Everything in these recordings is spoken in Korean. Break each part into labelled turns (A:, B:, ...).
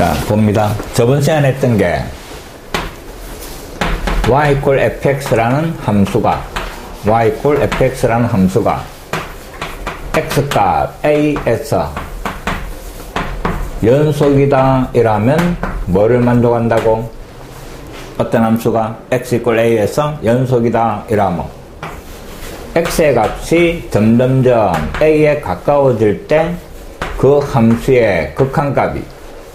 A: 자, 봅니다. 저번 시간에 했던 게 y fx라는 함수가 x값 a에서 연속이다 이라면 뭐를 만족한다고? 어떤 함수가 x a에서 연속이다 이라면 x의 값이 점점점 a에 가까워질 때 그 함수의 극한값이,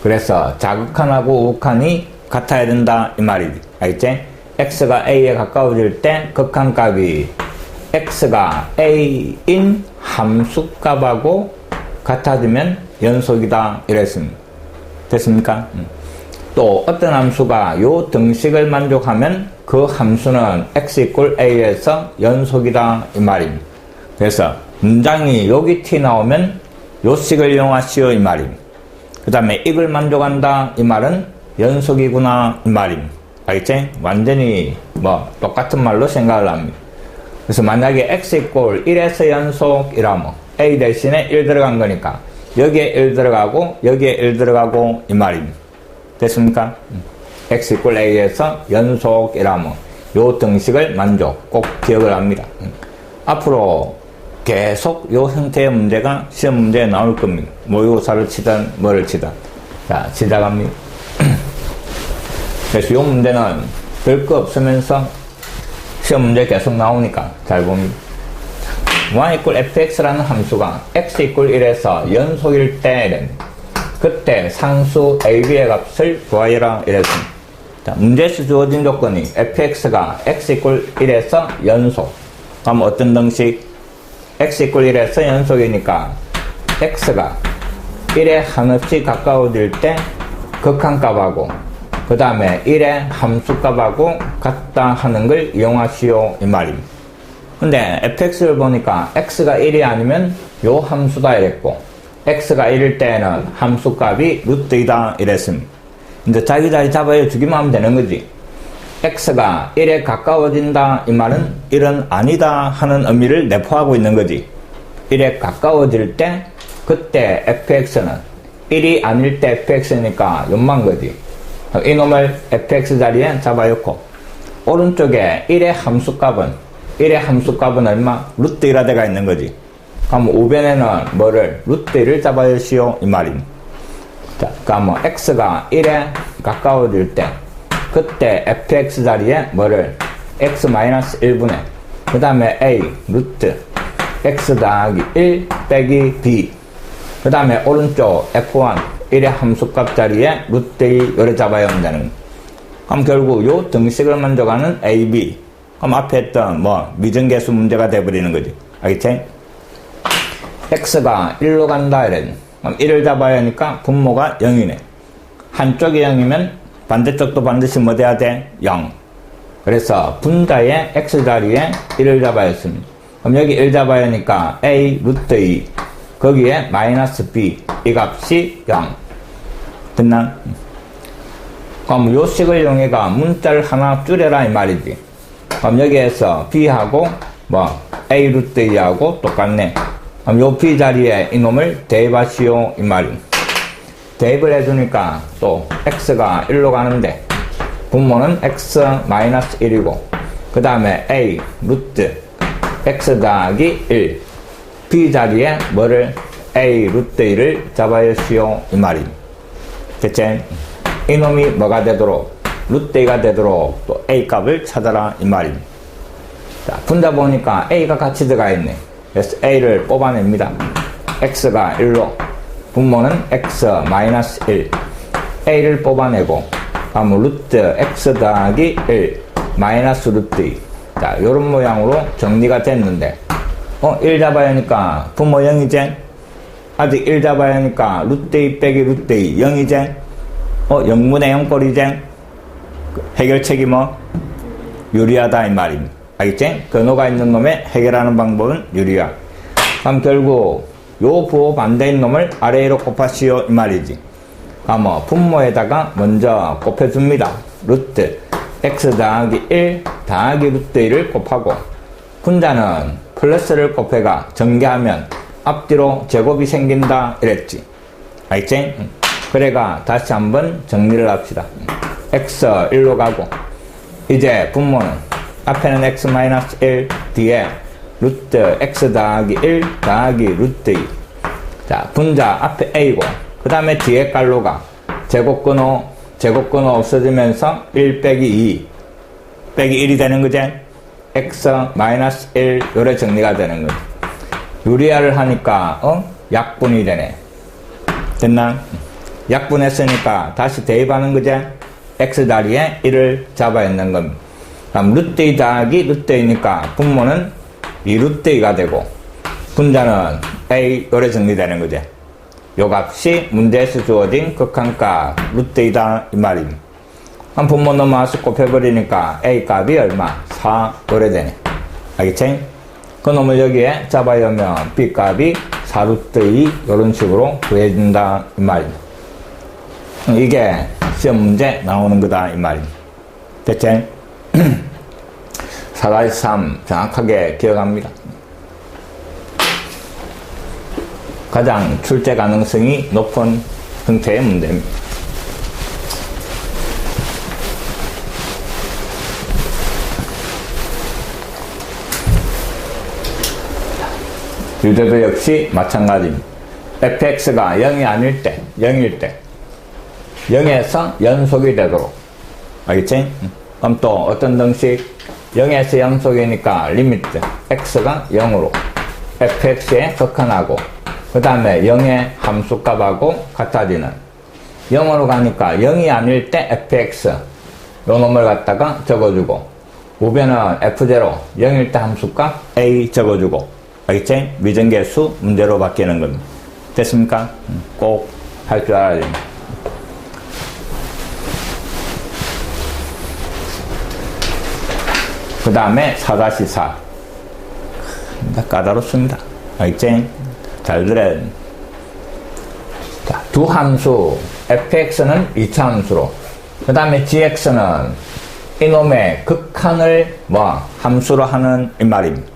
A: 그래서 자극한하고 우극한이 같아야 된다 이 말이지. 알겠지? x가 a에 가까워질 때 극한값이 x가 a인 함수값하고 같아지면 연속이다 이랬습니다. 됐습니까? 또 어떤 함수가 요 등식을 만족하면 그 함수는 x a에서 연속이다 이 말입니다. 그래서 문장이 여기 t 나오면 요 식을 이용하시오 이 말입니다. 그 다음에 이걸 만족한다 이 말은 연속이구나 이 말입니다. 알겠지? 완전히 똑같은 말로 생각을 합니다. 그래서 만약에 x 1에서 연속이라면 a 대신에 1 들어간 거니까 여기에 1 들어가고 여기에 1 들어가고 이 말입니다. 됐습니까? x a에서 연속이라면 요 등식을 만족, 꼭 기억을 합니다. 앞으로 계속 요 형태의 문제가 시험 문제에 나올 겁니다. 모의고사를 치든 뭐를 치든. 자, 시작합니다. 그래서 요 문제는 별거 없으면서 시험 문제 계속 나오니까 잘 봅니다. y fx라는 함수가 x 1에서 연속일 때 그때 상수 ab의 값을 구하여라 이랬습니다. 자, 문제에서 주어진 조건이 fx가 x 1에서 연속. 그럼 어떤 등식? x 1에서 연속이니까 x가 1에 한없이 가까워질 때 극한값하고 그 다음에 1의 함수값하고 같다 하는 걸 이용하시오 이 말입니다. 근데 fx를 보니까 x가 1이 아니면 요 함수다 이랬고 x가 1일 때는 함수값이 루트이다 이랬습니다. 이제 자기 자리 잡아여 주기만 하면 되는 거지. x가 1에 가까워진다 이 말은 1은 아니다 하는 의미를 내포하고 있는 거지. 1에 가까워질 때 그때 fx는 1이 아닐 때 fx니까 요만 거지. 이놈을 fx 자리에 잡아놓고 오른쪽에 1의 함수값은 얼마? 루트 1화 돼가 있는 거지. 그럼 우변에는 뭐를? 루트 1을 잡아주시오 이 말입니다. 자, 그럼 x가 1에 가까워질 때 그때 fx 자리에 뭐를? x-1분의 그 다음에 a 루트 x 더하기 1 빼기 b 그 다음에 오른쪽 f1 1의 함수값 자리에 루트 2 요래 잡아야 한다는 거. 그럼 결국 요 등식을 만족하는 a, b. 그럼 앞에 했던 미정계수 문제가 돼버리는 거지. 알겠지? x가 1로 간다 이랬네. 그럼 1을 잡아야 하니까 분모가 0이네. 한쪽이 0이면 반대쪽도 반드시 뭐 돼야 돼? 0. 그래서 분자의 x 자리에 1을 잡아야 했습니다. 그럼 여기 1 잡아야 하니까 a 루트 2 거기에 마이너스 b 이 값이 0. 됐나? 그럼 요 식을 이용해가 문자를 하나 줄여라 이 말이지. 그럼 여기에서 b하고 a 루트 2하고 똑같네. 그럼 요 b 자리에 이놈을 대입하시오 이 말입니다. 대입을 해주니까 또 x가 1로 가는데 분모는 x-1이고 그 다음에 a 루트 x 더하기 1 b 자리에 뭐를? a 루트 1을 잡아주시오 이 말입니다. 됐지? 이놈이 뭐가 되도록? 루트 2가 되도록 또 a 값을 찾아라 이 말입니다. 자, 분자 보니까 a가 같이 들어가 있네. 그래서 a를 뽑아냅니다. x가 1로 분모는 x-1 a를 뽑아내고 다음 루트 x 더하기 1 마이너스 루트 2. 자, 요런 모양으로 정리가 됐는데 1 잡아야 하니까 분모 0이제 아직 1 잡아야 하니까 루트 2 빼기 루트 2 0이제 0분의 0꼴이제 해결책이 유리하다 이 말입니다. 알겠지? 근호가 있는 놈에 해결하는 방법은 유리하. 그럼 결국 요 부호 반대인 놈을 아래로 곱하시오 이 말이지. 그럼 분모에다가 먼저 곱해줍니다. 루트 x 더하기 1 더하기 루트 1을 곱하고 분자는 플러스를 곱해가 전개하면 앞뒤로 제곱이 생긴다 이랬지. 알겠지? 그래가 다시 한번 정리를 합시다. x 1로 가고 이제 분모는 앞에는 x-1 뒤에 루트 x 더하기 1 더하기 루트 2. 자, 분자 앞에 a고 그 다음에 뒤에 깔로가 제곱근호 없어지면서 1 빼기 2 빼기 1이 되는 거지. x-1 요래 정리가 되는 거지. 유리화를 하니까 약분이 되네. 됐나? 약분했으니까 다시 대입하는 거지. x 다리에 1을 잡아야 하는 겁니다. 그럼 루트 2 더하기 루트 2니까 분모는 2 루트 2가 되고 분자는 a 요래 정리되는 거지. 요 값이 문제에서 주어진 극한값 루트 2다 이 말입니다. 한 분모 넘어와서 곱해버리니까 a 값이 얼마? 4 요래 되네. 알겠지? 그 놈을 여기에 잡아야 하면 b 값이 4 루트 2 요런 식으로 구해준다 이 말입니다. 이게 시험 문제 나오는 거다 이 말입니다. 됐지? 4-3 정확하게 기억합니다. 가장 출제 가능성이 높은 형태의 문제입니다. 유제도 역시 마찬가지입니다. fx가 0이 아닐 때, 0일 때 0에서 연속이 되도록. 알겠지? 그럼 또 어떤 등식? 0에서 연속이니까 리미트 x가 0으로 fx에 극한하고 그 다음에 0의 함수값하고 같아지는 0으로 가니까 0이 아닐 때 fx 요 놈을 갖다가 적어주고 우변은 f0 0일 때 함수값 a 적어주고. 알겠지? 미정계수 문제로 바뀌는 겁니다. 됐습니까? 꼭 할 줄 알아야 됩니다. 그 다음에 4-4 까다롭습니다. 알겠지? 잘 들어야 됩니다. 자, 두 함수 fx는 2차 함수로 그 다음에 gx는 이놈의 극한을 함수로 하는 이 말입니다.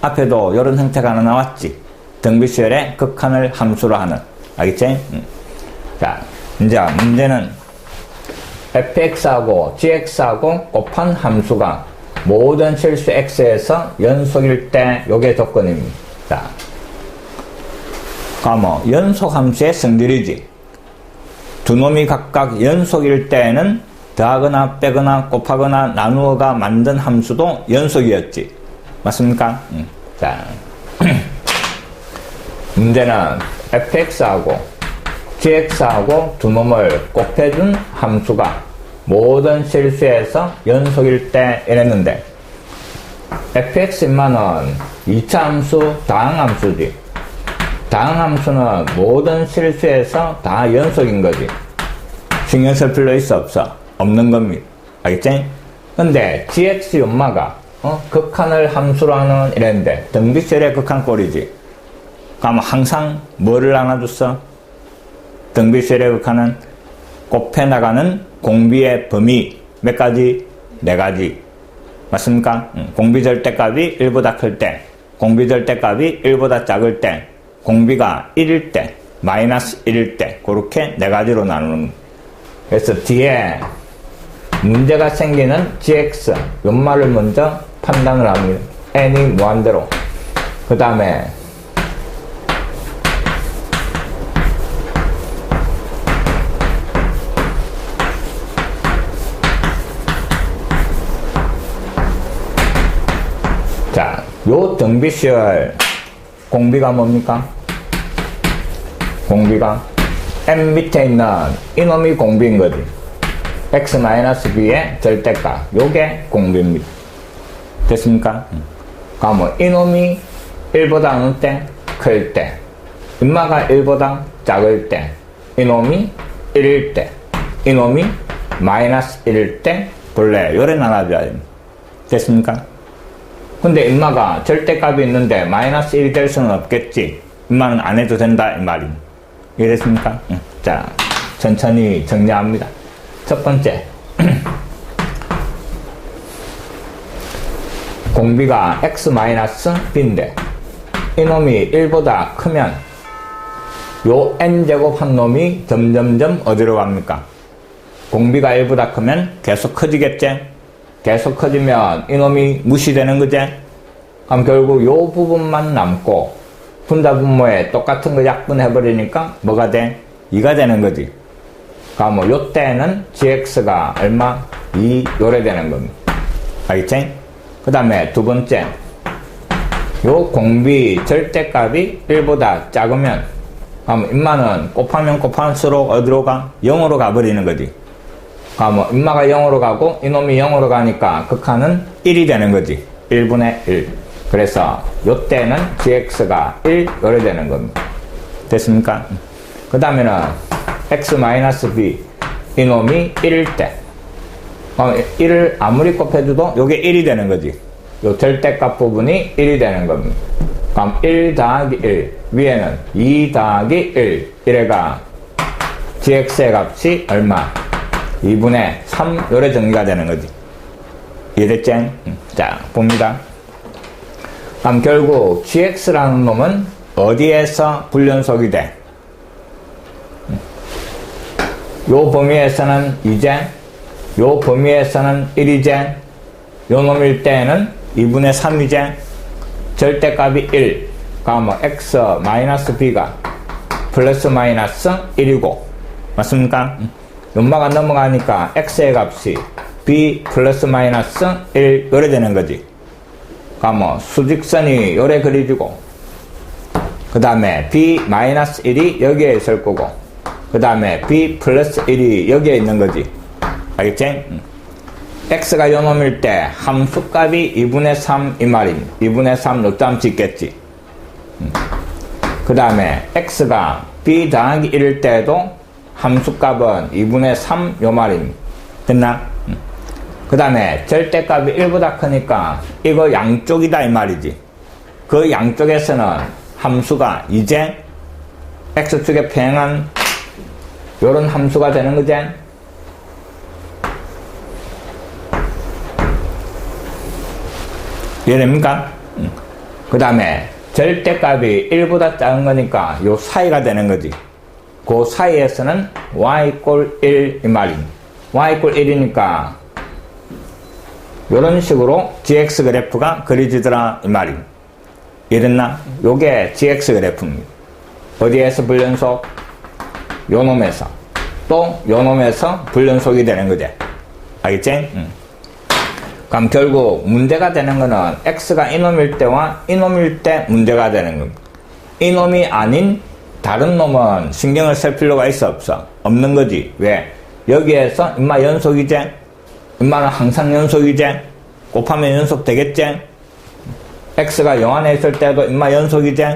A: 앞에도 이런 형태가 하나 나왔지. 등비수열의 극한을 함수로 하는. 알겠지? 자, 이제 문제는 fx하고 gx하고 곱한 함수가 모든 실수 x에서 연속일 때 요게 조건입니다. 자, 그럼 연속 함수의 성질이지. 두 놈이 각각 연속일 때에는 더하거나 빼거나 곱하거나 나누어가 만든 함수도 연속이었지. 맞습니까? 자, 문제는 fx하고 gx하고 두 놈을 곱해준 함수가 모든 실수에서 연속일 때 이랬는데 fx만은 2차 함수 다항함수지. 다항함수는 모든 실수에서 다 연속인 거지. 신경 쓸 필요 있어 없어? 없는 겁니다. 알겠지? 근데 gx 연마가 극한을 함수로 하는 이랬는데 등비수열의 극한 꼴이지. 그럼 항상 뭐를 나눠줬어? 등비수열의 극한은 곱해나가는 공비의 범위 몇 가지? 4가지. 맞습니까? 공비 절대값이 1보다 클 때, 공비 절대값이 1보다 작을 때, 공비가 1일 때, 마이너스 1일 때, 그렇게 4가지로 나누는 거예요. 그래서 뒤에 문제가 생기는 gx 연말을 먼저 판단을 합니다. n이 무한대로. 그 다음에 자, 요 등비수열 공비가 뭡니까? 공비가 m 밑에 있는 이놈이 공비인 거지. x-b의 절대값 요게 공비입니다. 됐습니까? 그러면 이놈이 1보다 어느 때? 클 때. 인마가 1보다 작을 때. 이놈이 1일 때. 이놈이 마이너스 1일 때. 본래 요래 나눠줘야 됩니다. 됐습니까? 근데 인마가 절대값이 있는데 마이너스 1이 될 수는 없겠지. 인마는 안 해도 된다 이 말입니다. 이해됐습니까? 자, 천천히 정리합니다. 첫 번째 공비가 x-b인데 이놈이 1보다 크면 요 n제곱 한 놈이 점점점 어디로 갑니까? 공비가 1보다 크면 계속 커지겠지? 계속 커지면 이놈이 무시되는 거지? 그럼 결국 요 부분만 남고 분자 분모에 똑같은 거 약분해버리니까 뭐가 돼? 2가 되는 거지. 그럼 뭐 요때는 gx가 얼마? 2 요래 되는 겁니다. 알겠지? 그 다음에 두 번째, 요 공비 절대값이 1보다 작으면 그럼 인마는 곱하면 곱할수록 어디로 가? 0으로 가버리는 거지. 그럼 인마가 0으로 가고 이놈이 0으로 가니까 극한은 1이 되는 거지. 1분의 1. 그래서 요때는 gx가 1 요래 되는 겁니다. 됐습니까? 그 다음에는 x-b 이놈이 1일 때 1을 아무리 곱해줘도 요게 1이 되는 거지. 요 절대값 부분이 1이 되는 겁니다. 그럼 1 더하기 1 위에는 2 더하기 1 이래가 gx의 값이 얼마? 2분의 3 요래 정리가 되는 거지. 이해됐지? 자 봅니다. 그럼 결국 gx라는 놈은 어디에서 불연속이 돼? 요 범위에서는 2제, 요 범위에서는 1이제, 요 놈일 때에는 2분의 3이제, 절대값이 1, 그럼 x-b가 플러스 마이너스 1이고, 맞습니까? 연마가 넘어가니까 x의 값이 b 플러스 마이너스 1 요래 되는 거지. 그럼 수직선이 요래 그려지고, 그 다음에 b 마이너스 1이 여기에 있을 거고, 그 다음에 b 플러스 1이 여기에 있는 거지. 알겠지? x가 요놈일 때 함수값이 2분의 3 이 말입니다. 2분의 3 요점 짓겠지. 그 다음에 x가 b 더하기 1일 때도 함수값은 2분의 3 요 말입니다. 됐나? 그 다음에 절대값이 1보다 크니까 이거 양쪽이다 이 말이지. 그 양쪽에서는 함수가 이제 x축에 평행한 요런 함수가 되는 거지. 이해됩니까? 그 다음에 절대값이 1보다 작은 거니까 요 사이가 되는 거지. 그 사이에서는 y = 1 이 말입니다. y = 1이니까 요런 식으로 gx 그래프가 그려지더라 이 말입니다. 이해됐나? 요게 gx 그래프입니다. 어디에서 불연속? 요 놈에서. 또 요 놈에서 불연속이 되는 거지. 알겠지? 그럼 결국 문제가 되는 거는 x가 이놈일 때와 이놈일 때 문제가 되는 겁니다. 이놈이 아닌 다른 놈은 신경을 쓸 필요가 있어 없어? 없는 거지. 왜? 여기에서 인마 연속이지? 인마는 항상 연속이지? 곱하면 연속 되겠지? x가 0 안에 있을 때도 인마 연속이지?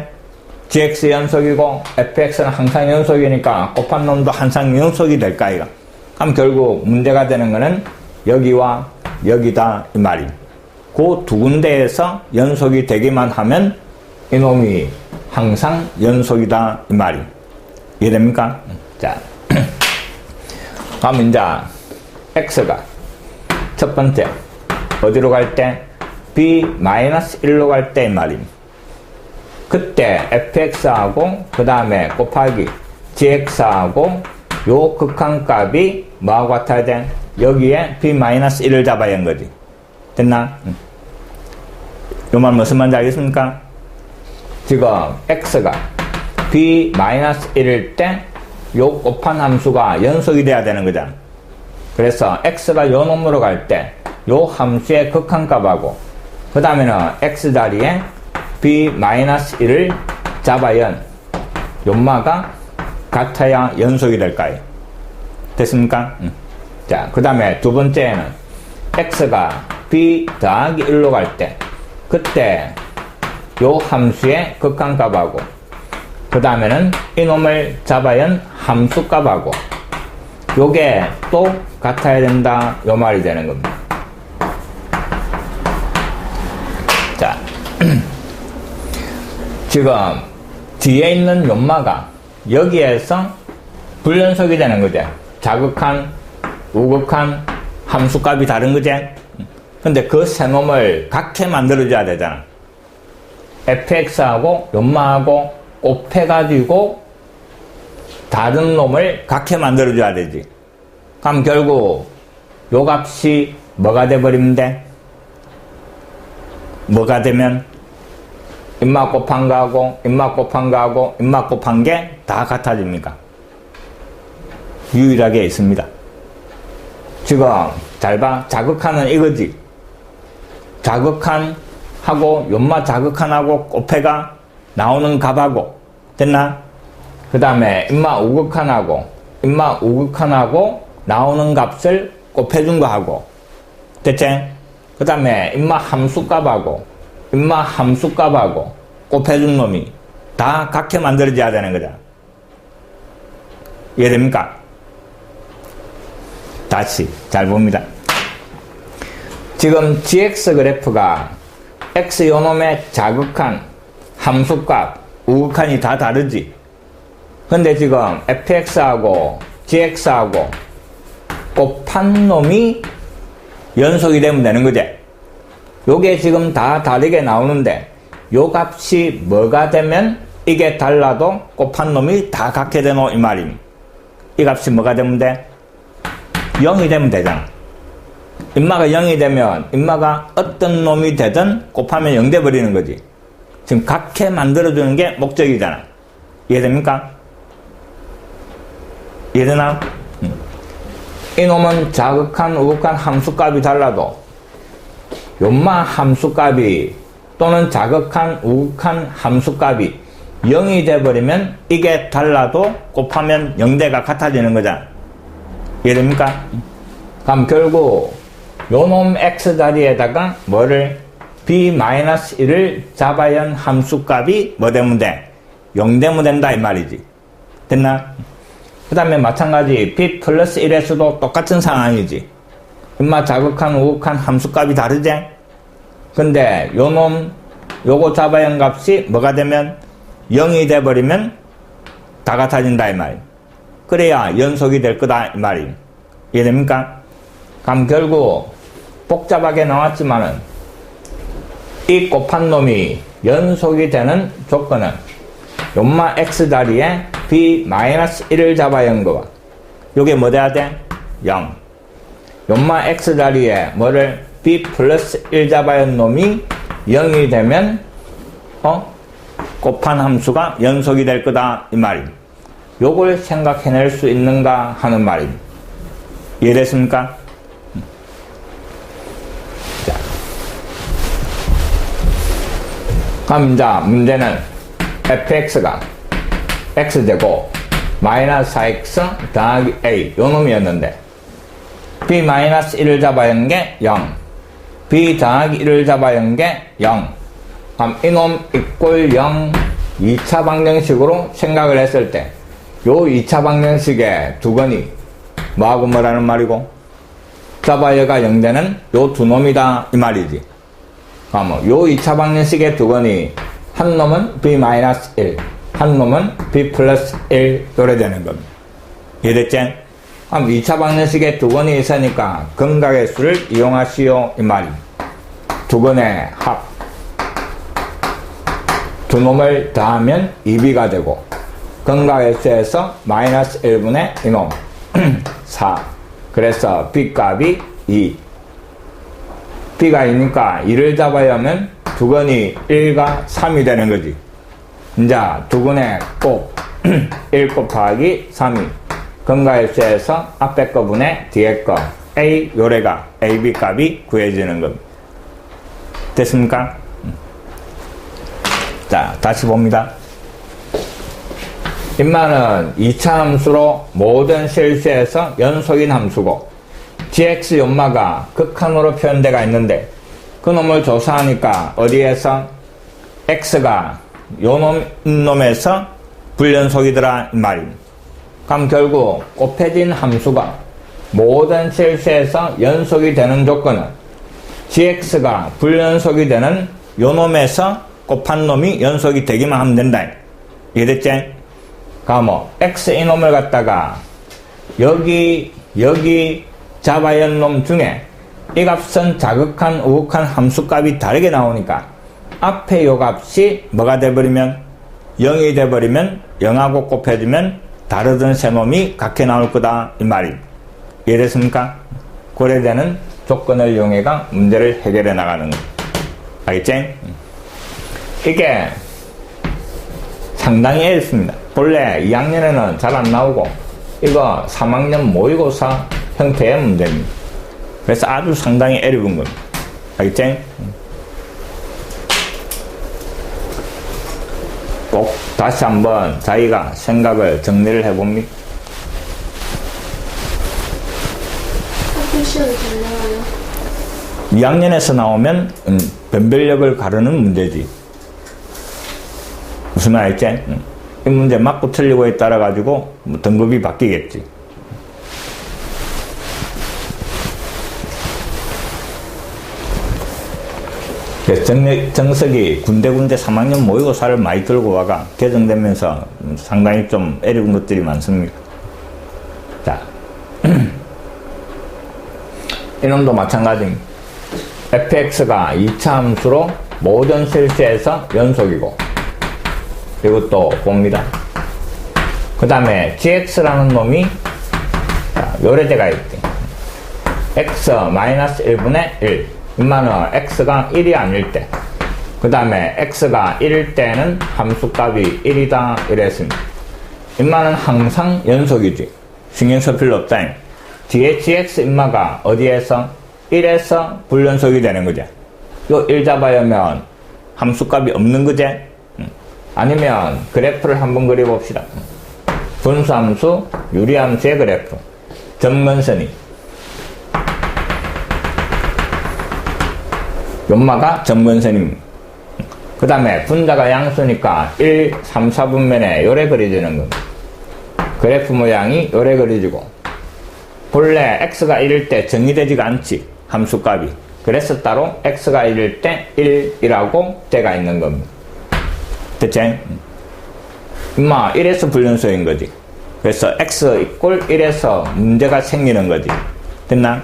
A: gx 연속이고 fx는 항상 연속이니까 곱한 놈도 항상 연속이 될까 이거. 그럼 결국 문제가 되는 거는 여기와 여기다 이 말이. 그 두 군데에서 연속이 되기만 하면 이놈이 항상 연속이다 이 말이. 이해됩니까? 자, 그럼 이제 x가 첫 번째 어디로 갈 때? b-1로 갈 때 이 말입니다. 그때 fx하고 그 다음에 곱하기 gx하고 요 극한값이 뭐하고 같아야 돼? 여기에 b-1을 잡아야 하는 거지. 됐나? 요 말 무슨 말인지 알겠습니까? 지금 x가 b-1일 때 요 곱한 함수가 연속이 돼야 되는 거잖아. 그래서 x가 요 놈으로 갈 때 요 함수의 극한값하고 그 다음에는 x 자리에 b-1을 잡아야 연마가 같아야 연속이 될까요? 됐습니까? 자, 그 다음에 두 번째는 x가 b 더하기 1로 갈 때 그때 요 함수의 극한값하고 그 다음에는 이놈을 잡아야 함수값하고 요게 또 같아야 된다 요 말이 되는 겁니다. 자, 지금 뒤에 있는 연마가 여기에서 불연속이 되는 거죠. 자극한, 우극한, 함수값이 다른 거지. 근데 그 세 놈을 같게 만들어줘야 되잖아. fx하고 연마하고 곱해가지고 다른 놈을 갖게 만들어줘야 되지. 그럼 결국 요 값이 뭐가 돼버리면 돼? 뭐가 되면 입맛 곱한 거하고 입맛 곱한 거하고 입맛 곱한 게 다 같아집니까? 유일하게 있습니다. 지금 잘 봐. 자극한은 이거지. 자극한하고 연마 자극한하고 곱해가 나오는 값하고 됐나? 그 다음에 입맛 우극한하고 입맛 우극한하고 나오는 값을 곱해준 거하고 됐지? 그 다음에 입맛 함수값하고 입맛 함수값하고 곱해준 놈이 다 같게 만들어져야 되는 거잖아. 이해됩니까? 다시 잘 봅니다. 지금 gx 그래프가 x 요놈의 자극한 함수값 우극한이 다 다르지. 근데 지금 fx하고 gx하고 곱한 놈이 연속이 되면 되는 거지. 요게 지금 다 다르게 나오는데 요 값이 뭐가 되면 이게 달라도 곱한 놈이 다 같게 되노 이 말임. 이 값이 뭐가 되면 돼? 0이 되면 되잖아. 인마가 0이 되면 인마가 어떤 놈이 되든 곱하면 0 돼버리는 거지. 지금 같게 만들어주는 게 목적이잖아. 이해됩니까? 이해되나? 이놈은 자극한 우극한 함수값이 달라도 요마 함수값이 또는 자극한 우극한 함수값이 0이 돼버리면 이게 달라도 곱하면 0대가 같아지는 거잖아. 이해됩니까? 그럼 결국 요놈 x자리에다가 뭐를 b-1을 잡아야 한 함수값이 뭐 되면 돼? 0 되면 된다 이 말이지. 됐나? 그 다음에 마찬가지 b 플러스 1에서도 똑같은 상황이지. 인마 자극한 우극한 함수값이 다르지? 근데 요놈 요거 잡아야 한 값이 뭐가 되면 0이 돼버리면 다 같아진다 이 말이야. 그래야 연속이 될 거다 이 말이야. 이해됩니까? 그럼 결국 복잡하게 나왔지만은 이 곱한 놈이 연속이 되는 조건은 요마 x자리에 b-1을 잡아야 하는 거와 요게 뭐 돼야 돼? 0. 요마 x자리에 뭐를 b 플러스 1 잡아야 하는 놈이 0이 되면 곱한 함수가 연속이 될 거다 이 말임. 요걸 생각해낼 수 있는가 하는 말임. 이해됐습니까? 자, 그럼 이제 문제는 fx가 x제곱 마이너스 4x 더하기 a 요 놈이었는데 b-1을 잡아야 하는 게 0 b 더하기 1을 잡아야 하는 게 0 그럼 이놈 이꼴 0 2차 방정식으로 생각을 했을 때 요 2차 방정식의 두건이 뭐하고 뭐라는 말이고 잡아야가 0되는 요 두 놈이다 이 말이지. 그럼 요 2차 방정식의 두건이 한 놈은 b-1 한 놈은 b 플러스 1 요래 되는 겁니다. 이해됐지? 그럼 2차 방정식에 두 건이 있으니까 근각의 수를 이용하시오 이 말이. 두 건의 합. 두 놈을 더하면 2b가 되고 근각의 수에서 마이너스 1분의 이놈 4. 그래서 b 값이 2. b가 2니까 2를 잡아야 하면 두 건이 1과 3이 되는 거지. 이제 두 건의 곱 1 곱하기 3이 근각의 수에서 앞에 거 분의 뒤에 거 a 요래가 ab 값이 구해지는 겁니다. 됐습니까? 자, 다시 봅니다. 인마는 2차 함수로 모든 실수에서 연속인 함수고 gx 연마가 극한으로 표현되어 있는데 그놈을 조사하니까 어디에서 x가 요놈에서 불연속이더라 이 말입니다. 그럼 결국 곱해진 함수가 모든 실수에서 연속이 되는 조건은 gx가 불연속이 되는 요놈에서 곱한 놈이 연속이 되기만 하면 된다. 이해됐지? 그럼 x 이놈을 갖다가 여기 잡아야 할 놈 중에 이 값은 자극한 우극한 함수값이 다르게 나오니까 앞에 요 값이 뭐가 돼버리면 0이 돼버리면 0하고 곱해주면 다르던 세 놈이 같게 나올 거다 이 말이. 이해됐습니까? 고려되는 조건을 이용해가 문제를 해결해 나가는 거. 알겠지? 이게 상당히 어렵습니다. 본래 2학년에는 잘 안 나오고 이거 3학년 모의고사 형태의 문제입니다. 그래서 아주 상당히 어려운 겁니다. 알겠지? 꼭 다시 한번 자기가 생각을 정리를 해봅니다.
B: 학교 시험이 잘 나와요?
A: 2학년에서 나오면 변별력을 가르는 문제지. 무슨 말 알지? 이 문제 맞고 틀리고에 따라 가지고 뭐 등급이 바뀌겠지. 정석이 군데군데 3학년 모의고사를 많이 들고 와가 개정되면서 상당히 좀 어려운 것들이 많습니다. 자, 이놈도 마찬가지입니다. fx가 2차 함수로 모든 실수에서 연속이고, 이것도 봅니다. 그 다음에 gx라는 놈이 요래대가 있대. x-1분의 1. 인마는 x가 1이 아닐 때, 그 다음에 x가 1일 때는 함수값이 1이다 이랬습니다. 인마는 항상 연속이지. 신경 쓸 필요 없다. 뒤에 gx 인마가 어디에서? 1에서 불연속이 되는 거지. 요 1 잡아야면 함수값이 없는 거지. 아니면 그래프를 한번 그려봅시다. 분수함수, 유리함수의 그래프. 점근선이 연마가 점근선입니다. 그 다음에 분자가 양수니까 1, 3, 4분면에 요래 그려지는 겁니다. 그래프 모양이 요래 그려지고, 본래 x가 1일 때 정의되지가 않지, 함수값이. 그래서 따로 x가 1일 때 1이라고 때가 있는 겁니다. 됐지? 임마 1에서 불연속인 거지. 그래서 x 이꼴 1에서 문제가 생기는 거지. 됐나?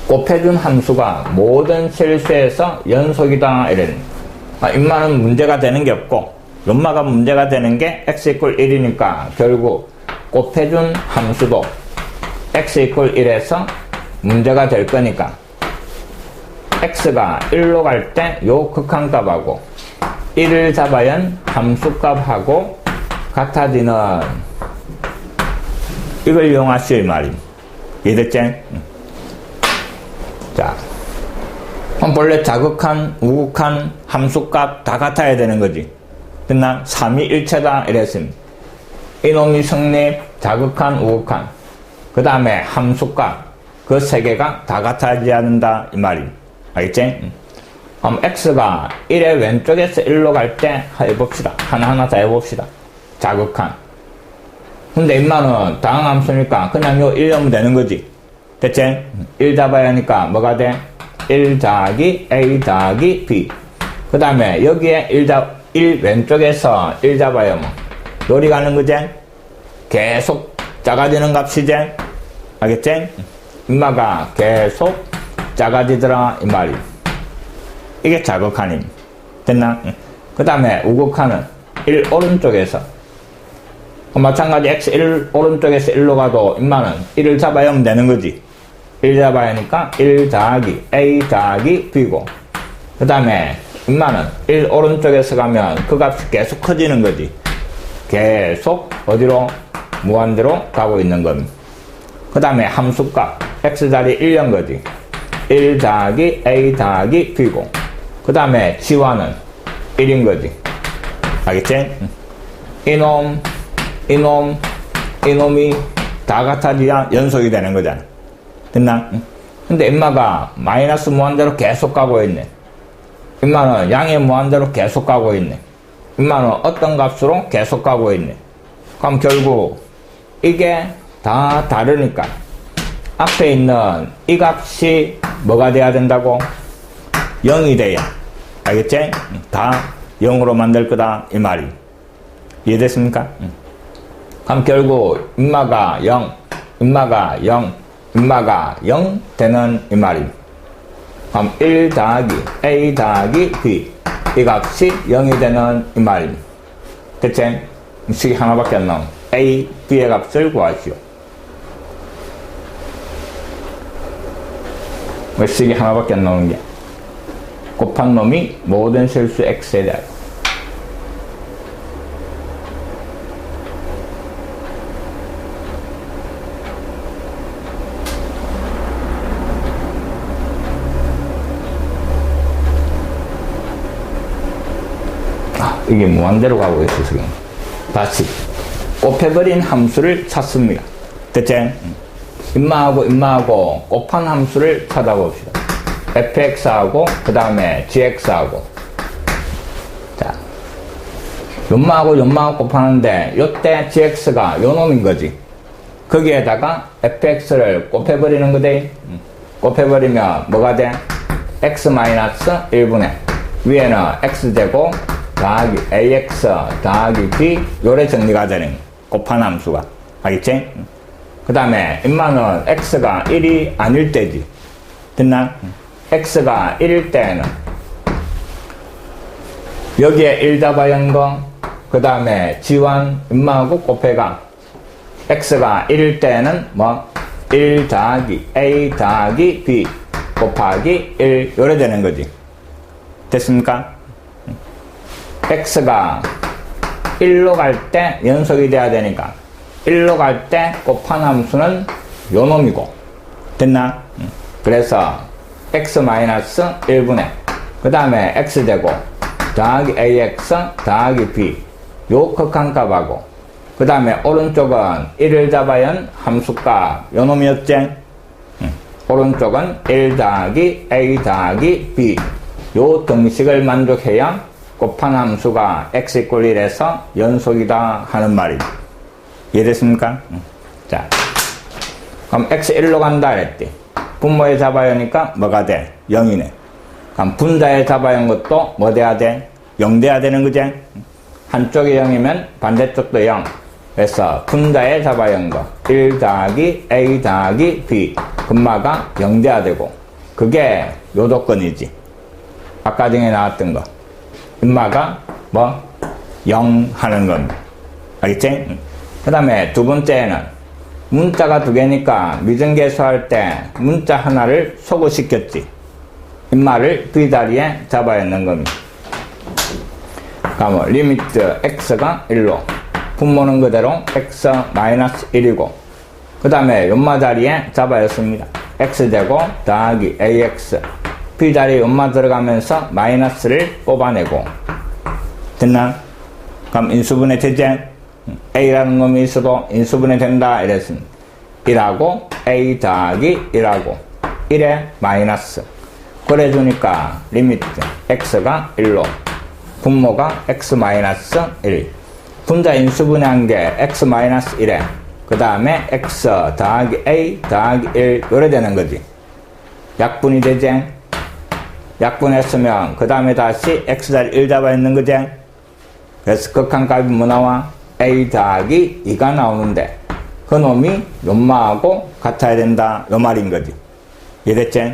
A: 곱해준 함수가 모든 실수에서 연속이다 이랬네. 임마는 문제가 되는 게 없고 연마가 문제가 되는 게 x 이꼴 1이니까 결국 곱해준 함수도 x 이꼴 1에서 문제가 될 거니까 x가 1로 갈 때 요 극한값하고 1을 잡아야 함수값하고 같아지는 이걸 이용하시오 이 말입니다. 이해됐지? 자, 본래 자극한, 우극한, 함수값 다 같아야 되는 거지. 됐나? 3이 일체다 이랬습니다. 이놈이 성립, 자극한, 우극한, 그 다음에 함수값, 그 세 개가 다 같아야 한다 이 말입니다. 알겠지? 그럼 x가 1의 왼쪽에서 1로 갈 때 해봅시다. 하나하나 다 해봅시다. 자극한. 근데 인마는 다항함수니까 그냥 요 1 넣으면 되는 거지. 됐지? 1 잡아야 하니까 뭐가 돼? 1 더하기 a 더하기 b. 그 다음에 여기에 1 왼쪽에서 1 잡아야 뭐 요리 가는 거지? 계속 작아지는 값이지? 알겠지? 인마가 계속 작아지더라 이 말이. 이게 자극한입니다. 됐나? 그 다음에 우극한은 1 오른쪽에서 마찬가지 x 1 오른쪽에서 1로 가도 인마는 1을 잡아야 하면 되는 거지. 1 잡아야 하니까 1 더하기 a 더하기 b고, 그 다음에 인마는 1 오른쪽에서 가면 그 값이 계속 커지는 거지. 계속 어디로? 무한대로 가고 있는 겁니다. 그 다음에 함수값 x자리 1연 거지. 1 더하기 a 더하기 b고, 그 다음에 지화는 1인 거지. 알겠지? 이놈이 다 같아져야 연속이 되는 거잖아. 됐나? 근데 인마가 마이너스 무한대로 계속 가고 있네. 인마는 양의 무한대로 계속 가고 있네. 인마는 어떤 값으로 계속 가고 있네. 그럼 결국 이게 다 다르니까 앞에 있는 이 값이 뭐가 돼야 된다고? 0이 돼야. 알겠지? 다 0으로 만들 거다 이 말이. 이해됐습니까? 그럼 결국 인마가 0, 인마가 0, 인마가 0 되는 이 말입니다. 그럼 1 더하기 a 더하기 b, 이 값이 0이 되는 이 말입니다. 됐지? 식이 하나밖에 안 나오면 a b의 값을 구하시오. 식이 하나밖에 안 나오는 게 곱한 놈이 모든 실수 x에 대하여. 이게 무한대로 가고 있어 지금. 다시 곱해버린 함수를 찾습니다. 대체 임마하고 곱한 함수를 찾아봅시다. fx하고 그 다음에 gx하고. 자, 연마하고 곱하는데 요때 gx가 요 놈인 거지. 거기에다가 fx를 곱해버리는 거지. 곱해버리면 뭐가 돼? x-1분의 위에는 x제곱 더하기 ax 더하기 b 요래 정리가 되는 곱한 함수가. 알겠지? 그 다음에 임마는 x가 1이 아닐 때지. 됐나? x가 1일 때는 여기에 1 잡아연 거, 그 다음에 지원 임마하고 곱해가 x가 1일 때는 뭐 1 더하기 a 더하기 b 곱하기 1 요래 되는 거지. 됐습니까? x가 1로 갈 때 연속이 돼야 되니까 1로 갈 때 곱한 함수는 요 놈이고. 됐나? 그래서 x-1분의 그 다음에 x제곱 더하기 ax 더하기 b 요 극한값하고 그 다음에 오른쪽은 1을 잡아연 함수값 요 놈이었지? 오른쪽은 1 더하기 a 더하기 b 요 등식을 만족해야 곱한 함수가 x = 1에서 연속이다 하는 말이지. 이해됐습니까? 자, 그럼 x 1로 간다 그랬지. 분모에 잡아야 하니까 뭐가 돼? 0이네. 그럼 분자에 잡아야 한 것도 뭐 돼야 돼? 0 돼야 되는 거지? 한쪽이 0이면 반대쪽도 0. 그래서 분자에 잡아야 한 거 1 더하기 a 더하기 b 분모가 0 돼야 되고 그게 요 조건이지. 아까 전에 나왔던 거. 인마가 뭐 0 하는 겁니다. 알겠지? 그 다음에 두 번째는 문자가 두 개니까 미등계수할 때 문자 하나를 소거시켰지. 인마를 b 자리에 잡아야 하는 겁니다. 그러면 리미트 x가 1로 분모는 그대로 x-1이고 그 다음에 연마 자리에 잡아야 했습니다. x제곱 더하기 ax b 자리에 연마 들어가면서 마이너스를 뽑아내고. 됐나? 그럼 인수분해 되지? a라는 놈이 있어도 인수분해 된다 이랬습니다. 1하고 a 더하기 1하고 1에 마이너스 그래주니까 리미트 x가 1로 분모가 x-1 분자 인수분해한 게 x-1에 그 다음에 x 더하기 a 더하기 1 요래 되는 거지. 약분이 되지? 약분했으면 그 다음에 다시 x자리 1 잡아 있는 거지. 그래서 극한값이 뭐 나와? a 더하기 2가 나오는데 그 놈이 연마하고 같아야 된다 요 말인 거지. 이해됐지?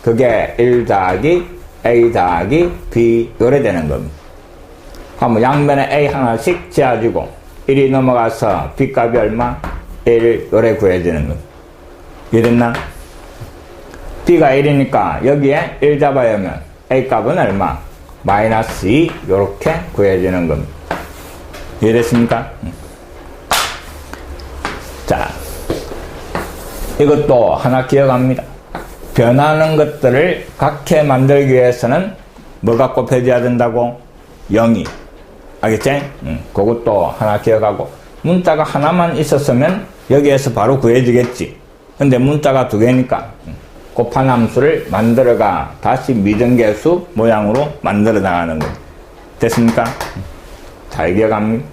A: 그게 1 더하기 a 더하기 b 요래 되는 겁니다. 그러면 양면에 a 하나씩 지어주고 1이 넘어가서 b 값이 얼마? 1 요래 구해지는 겁니다. 이해됐나? b가 1이니까 여기에 1 잡아야 하면 a 값은 얼마? 마이너스 2 요렇게 구해지는 겁니다. 이해됐습니까? 자, 이것도 하나 기억합니다. 변하는 것들을 같게 만들기 위해서는 뭐가 곱해져야 된다고? 0이. 알겠지? 그것도 하나 기억하고 문자가 하나만 있었으면 여기에서 바로 구해지겠지. 근데 문자가 두 개니까 곱한 함수를 만들어가 다시 미등계수 모양으로 만들어 나가는 거예요. 됐습니까? 잘 기억합니다.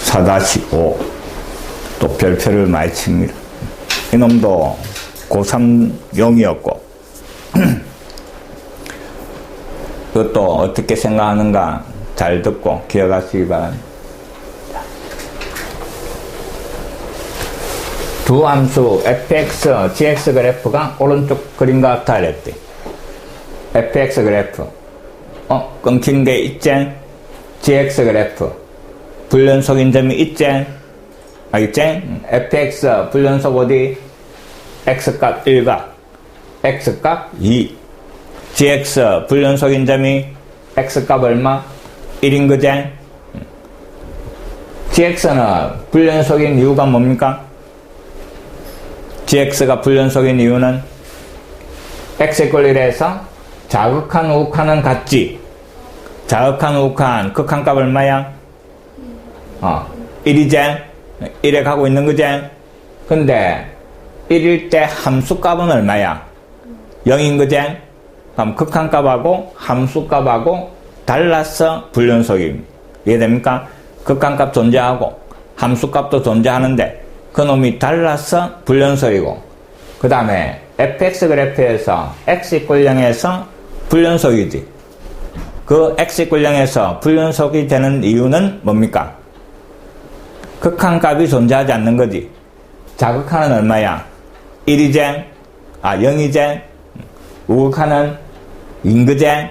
A: (4-5) 또 별표를 많이 칩니다. 이놈도 고3 0이었고 이것도 어떻게 생각하는가 잘 듣고 기억하시기 바랍니다. 두 함수 fx, gx 그래프가 오른쪽 그림과 같아 이랬대. fx 그래프 끊긴 게 있지? gx 그래프 불연속인 점이 있지? 알겠지? fx 불연속 어디? x값 1과 x값 2. gx 불연속인 점이 x값 얼마? 1인 거지? gx는 불연속인 이유가 뭡니까? gx가 불연속인 이유는 x = 1에서 자극한 우극한은 같지. 자극한 우극한 극한값 얼마야? 1이제 1에 가고 있는 거지. 근데 1일 때 함수값은 얼마야? 0인 거지. 그럼 극한값하고 함수값하고 달라서 불연속임. 이해됩니까? 극한값 존재하고 함수값도 존재하는데 그놈이 달라서 불연속이고, 그 다음에 fx 그래프에서 x = 0에서 불연속이지. 그 x = 0에서 불연속이 되는 이유는 뭡니까? 극한값이 존재하지 않는 거지. 자극한은 얼마야? 1이제? 0이제? 우극한은 2인거제?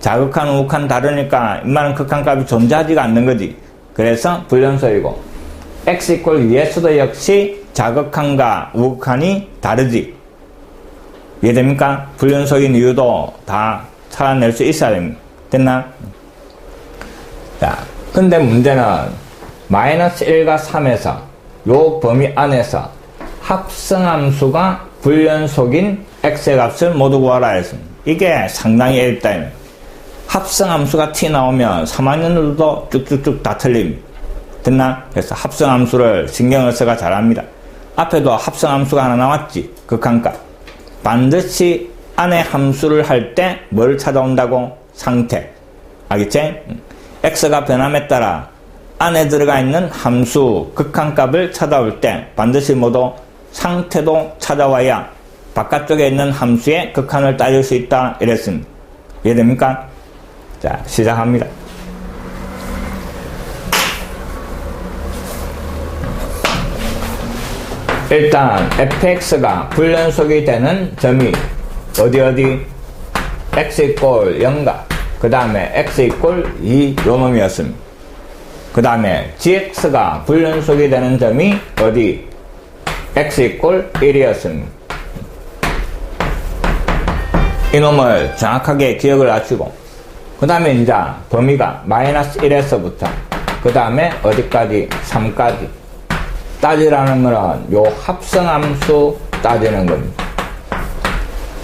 A: 자극한 우극한 다르니까 이만한 극한값이 존재하지가 않는 거지. 그래서 불연속이고, x = 2에서도 역시 자극한과 우극한이 다르지. 이해됩니까? 불연속인 이유도 다 찾아낼 수 있어야 됩니다. 됐나? 자, 근데 문제는 -1과 3에서 요 범위 안에서 합성함수가 불연속인 x의 값을 모두 구하라 했습니다. 이게 상당히 어렵다. 합성함수가 t 나오면 3학년들도 쭉쭉쭉 다 틀립니다. 됐나? 그래서 합성함수를 신경을 써가 잘합니다. 앞에도 합성함수가 하나 나왔지. 극한값. 반드시 안에 함수를 할 때 뭘 찾아온다고? 상태. 알겠지? x가 변함에 따라 안에 들어가 있는 함수 극한값을 찾아올 때 반드시 모두 상태도 찾아와야 바깥쪽에 있는 함수의 극한을 따질 수 있다 이랬습니다. 이해됩니까? 자, 시작합니다. 일단 fx가 불연속이 되는 점이 어디 x = 0과 그 다음에 x = 2 요 놈이었습니다. 그 다음에 gx가 불연속이 되는 점이 어디? x = 1이었습니다. 이놈을 정확하게 기억을 하시고, 그 다음에 이제 범위가 -1에서부터 그 다음에 어디까지? 3까지 따지라는 거는 요 합성함수 따지는 겁니다.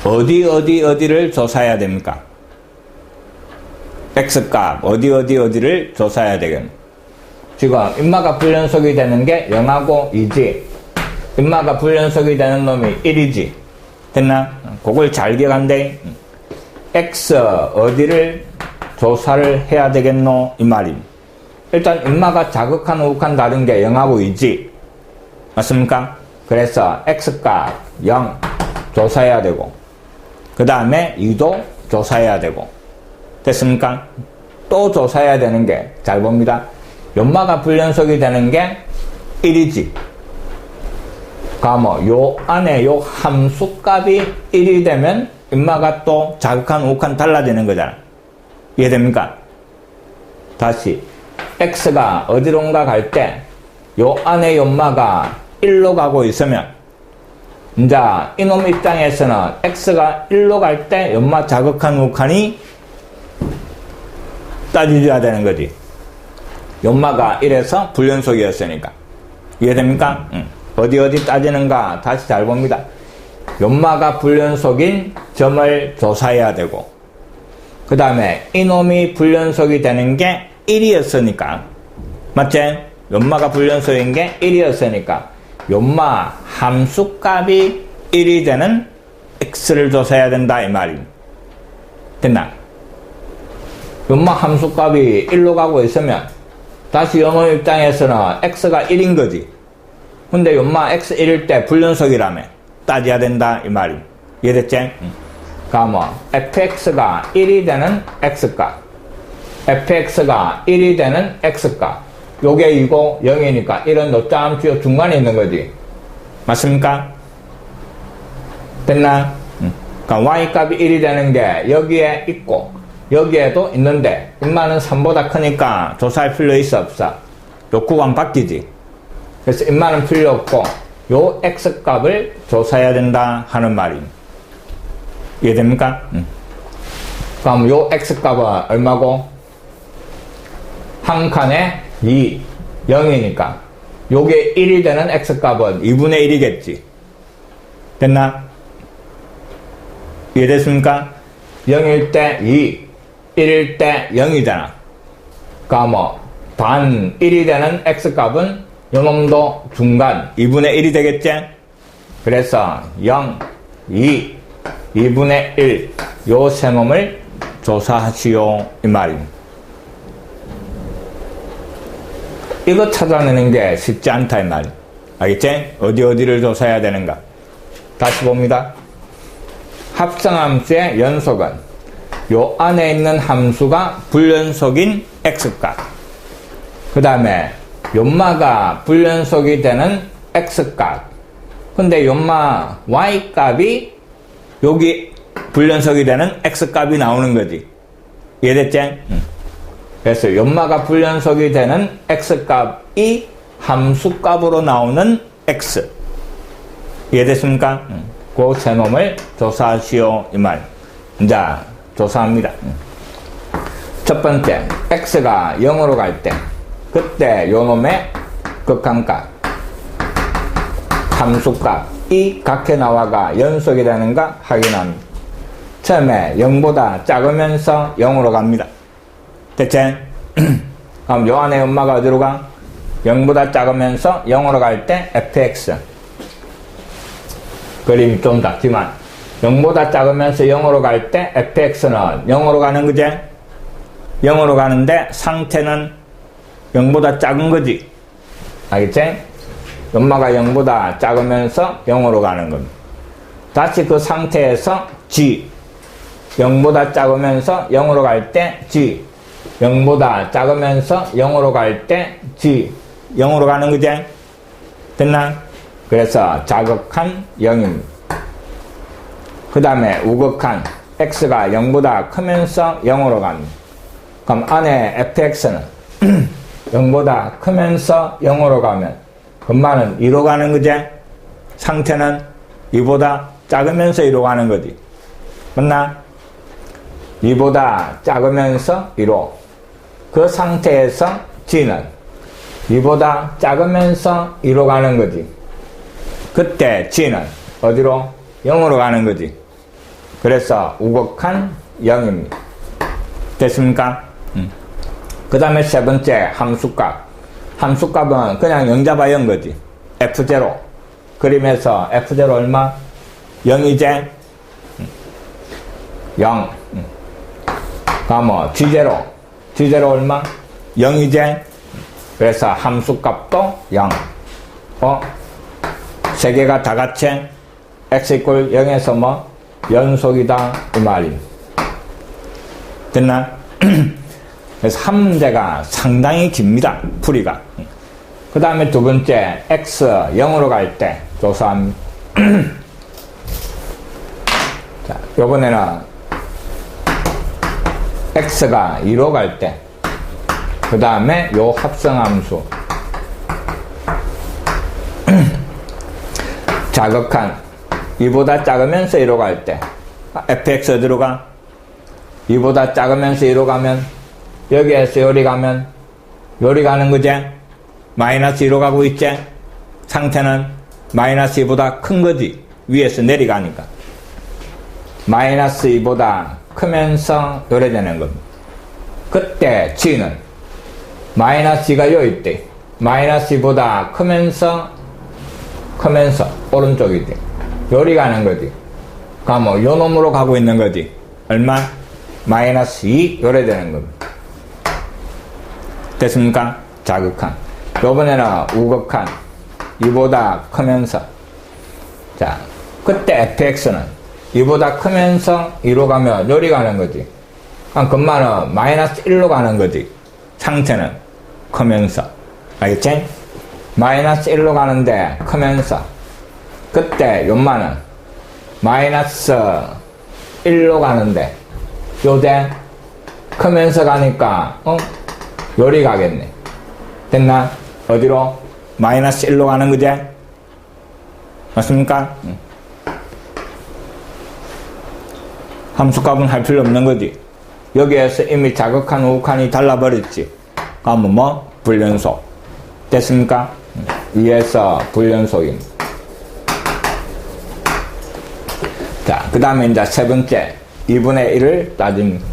A: 어디를 조사해야 됩니까? x값 어디를 조사해야 되겠노? 지금 인마가 불연속이 되는 게 0하고 2지. 인마가 불연속이 되는 놈이 1이지. 됐나? 그걸 잘 기억한대. x 어디를 조사를 해야 되겠노? 이 말입니다. 일단 인마가 자극한 우극한 다른 게 0하고 2지. 맞습니까? 그래서 x값 0 조사해야 되고, 그 다음에 2도 조사해야 되고. 됐습니까? 또 조사해야 되는 게, 잘 봅니다. 연마가 불연속이 되는 게 1이지. 그러면 요 안에 요 함수값이 1이 되면 인마가 또 자극한 우극한 달라지는 거잖아. 이해됩니까? 다시 x가 어디론가 갈 때 요 안에 연마가 1로 가고 있으면 이제 이놈 입장에서는 x가 1로 갈 때 연마 자극한 우극한이 따져줘야 되는 거지. 연마가 1에서 불연속이었으니까. 이해됩니까? 어디 따지는가 다시 잘 봅니다. 연마가 불연속인 점을 조사해야 되고, 그 다음에 이놈이 불연속이 되는 게 1이었으니까. 맞지? 연마가 불연속인 게 1이었으니까 연마 함수값이 1이 되는 x를 조사해야 된다 이 말입니다. 됐나? 연마 함수값이 1로 가고 있으면 다시 연마 입장에서는 x가 1인 거지. 근데 연마 x 1일 때 불연속이라며 따져야 된다 이 말입니다. 이해됐지? 그러면 fx가 1이 되는 x값, fx가 1이 되는 x값, 요게 2고 0이니까 1은 노점주 중간에 있는 거지. 맞습니까? 됐나? 그러니까 y값이 1이 되는 게 여기에 있고 여기에도 있는데 인마는 3보다 크니까 조사할 필요 있어 없어? 요 구간 바뀌지. 그래서 인마는 필요 없고 요 x값을 조사해야 된다 하는 말입니다. 이해됩니까? 그럼 요 x값은 얼마고? 한 칸에 2, 0이니까 요게 1이 되는 x값은 2분의 1이겠지. 됐나? 이해됐습니까? 0일 때 2, 1일 때 0이잖아. 그러니까 뭐 반 1이 되는 x값은 요놈도 중간 2분의 1이 되겠지? 그래서 0, 2, 2분의 1 요 세 놈을 조사하시오 이 말입니다. 이거 찾아내는 게 쉽지 않다 이 말. 알겠지? 어디를 조사해야 되는가? 다시 봅니다. 합성함수의 연속은 요 안에 있는 함수가 불연속인 x값, 그 다음에 연마가 불연속이 되는 x값. 근데 연마 y값이 여기 불연속이 되는 x값이 나오는 거지. 이해됐지? 그래서 연마가 불연속이 되는 x값이 함수값으로 나오는 x. 이해됐습니까? 그 세 놈을 조사하시오 이 말. 이제 조사합니다. 첫 번째, x가 0으로 갈 때 그때 요 놈의 극한값, 함수값이 각해 나와가 연속이 되는가 확인합니다. 처음에 0보다 작으면서 0으로 갑니다. 됐지? 그럼 요 안에 엄마가 어디로 가? 0보다 작으면서 0으로 갈 때 fx. 그림이 좀 작지만 0보다 작으면서 0으로 갈 때 fx는 0으로 가는 거지? 0으로 가는데 상태는 0보다 작은 거지. 알겠지? 엄마가 0보다 작으면서 0으로 가는 겁니다. 다시 그 상태에서 g 0보다 작으면서 0으로 갈 때 g 0보다 작으면서 0으로 갈 때 g 0으로 가는 거지? 됐나? 그래서 자극한 0입니다. 그 다음에 우극한 x가 0보다 크면서 0으로 갑니다. 그럼 안에 fx는 0보다 크면서 0으로 가면 금마는 2로 가는 거지? 상태는 2보다 작으면서 2로 가는 거지. 맞나? 2보다 작으면서 2로. 그 상태에서 g는 2보다 작으면서 2로 가는 거지. 그때 g는 어디로? 0으로 가는 거지. 그래서 우극한 0입니다. 됐습니까? 그 다음에 세 번째 함수값. 함수값은 그냥 0 잡아연 거지. f0. 그림에서 f0 얼마? 0이제 0. 그럼 g0. g0 얼마? 0이제. 그래서 함수값도 0. 세 개가 다 같이 x 이퀄 0에서 뭐 연속이다 이 말입니다. 됐나? 그래서 한 문제가 상당히 깁니다. 풀이가. 그 다음에 두 번째 x 0으로 갈 때 조사합니다. 자, 요번에는 x가 2로 갈 때, 그 다음에 요 합성함수 자극한 2보다 작으면서 2로 갈 때 fx 어디로 가? 2보다 작으면서 2로 가면 여기에서 요리 가면 요리 가는 거지? 마이너스 2로 가고 있지? 상태는 마이너스 2보다 큰 거지. 위에서 내려가니까 마이너스 2보다 크면서 요래 되는 겁니다. 그때 g는 마이너스 2가 요 있대. 마이너스 2보다 크면서 오른쪽이지. 요리 가는 거지. 그럼 요 놈으로 가고 있는 거지. 얼마? 마이너스 2 요래 되는 겁니다. 됐습니까? 자극한. 요번에는 우극한. 2보다 크면서. 자, 그때 fx는 2보다 크면서 2로 가면 요리 가는 거지. 그럼 금마는 마이너스 1로 가는 거지. 상태는 크면서. 알겠지? 마이너스 1로 가는데 크면서. 그때 연마는 마이너스 1로 가는데 요대 크면서 가니까 요리 가겠네. 됐나? 어디로? 마이너스 1로 가는 거지? 맞습니까? 함수값은 할 필요 없는 거지. 여기에서 이미 자극한 우극한이 달라버렸지. 그러면 뭐? 불연속. 됐습니까? 2에서 불연속입니다. 자, 그 다음에 이제 세 번째 2분의 1을 따집니다.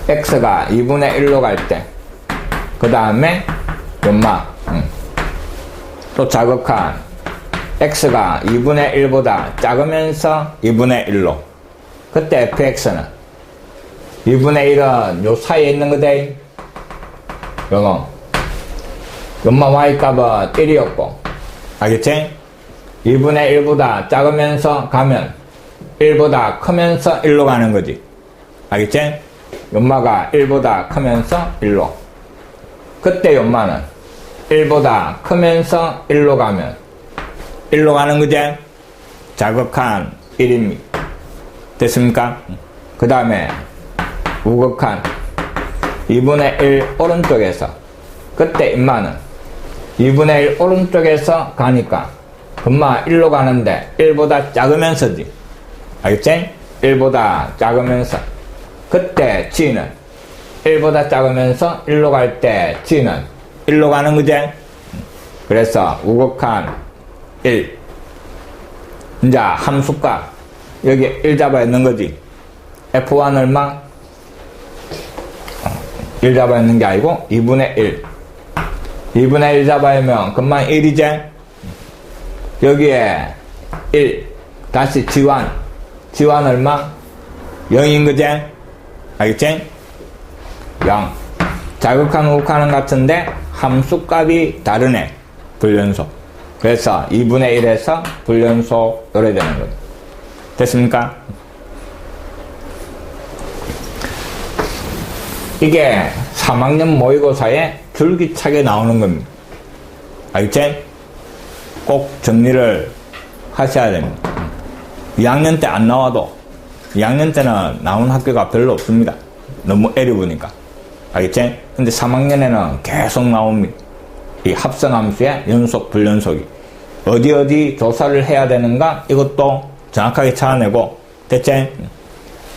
A: x가 2분의 1로 갈 때, 그 다음에 연마, 또 자극한 x가 2분의 1보다 작으면서 2분의 1로. 그때 fx는 2분의 1은 요 사이에 있는 거대. 요거. 연마 y 값은 1이었고. 알겠지? 2분의 1보다 작으면서 가면 1보다 크면서 1로 가는 거지. 알겠지? 연마가 1보다 크면서 1로. 그때 연마는 1보다 크면서 1로 가면 1로 가는 거지? 자극한 1입니다. 됐습니까? 그 다음에 우극한 2분의 1 오른쪽에서 그때 인마는 2분의 1 오른쪽에서 가니까 금마 1로 가는데 1보다 작으면서지. 알겠지? 1보다 작으면서. 그때 g는 1보다 작으면서 1로 갈 때 g는 1로 가는 거지. 그래서 우극한 1. 이제 함수값 여기 1 잡아야 있는 거지. f1 얼마? 1 잡아야 있는 게 아니고 2분의 1. 2분의 1 잡아야 하면 금방 1이지. 여기에 1 다시 g1 얼마? 0인 거지. 알겠지? 0. 자극한 우극한은 같은데 함수값이 다르네. 불연속. 그래서 2분의 1에서 불연속 요래 되는 거죠. 됐습니까? 이게 3학년 모의고사에 줄기차게 나오는 겁니다. 알겠지? 꼭 정리를 하셔야 됩니다. 2학년 때 안 나와도 2학년 때는 나온 학교가 별로 없습니다. 너무 애리보니까. 알겠지? 근데 3학년에는 계속 나옵니다. 이 합성함수의 연속, 불연속이. 어디 조사를 해야 되는가? 이것도 정확하게 찾아내고, 됐지?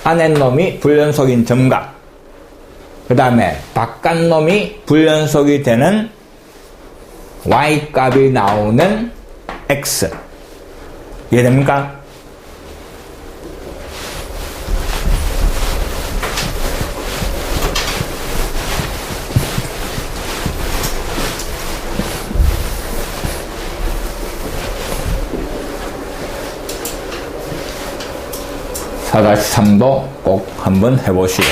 A: 안에 놈이 불연속인 점각. 그 다음에 바깥 놈이 불연속이 되는 y값이 나오는 x. 이해됩니까? (4-3도) 꼭 한번 해보시고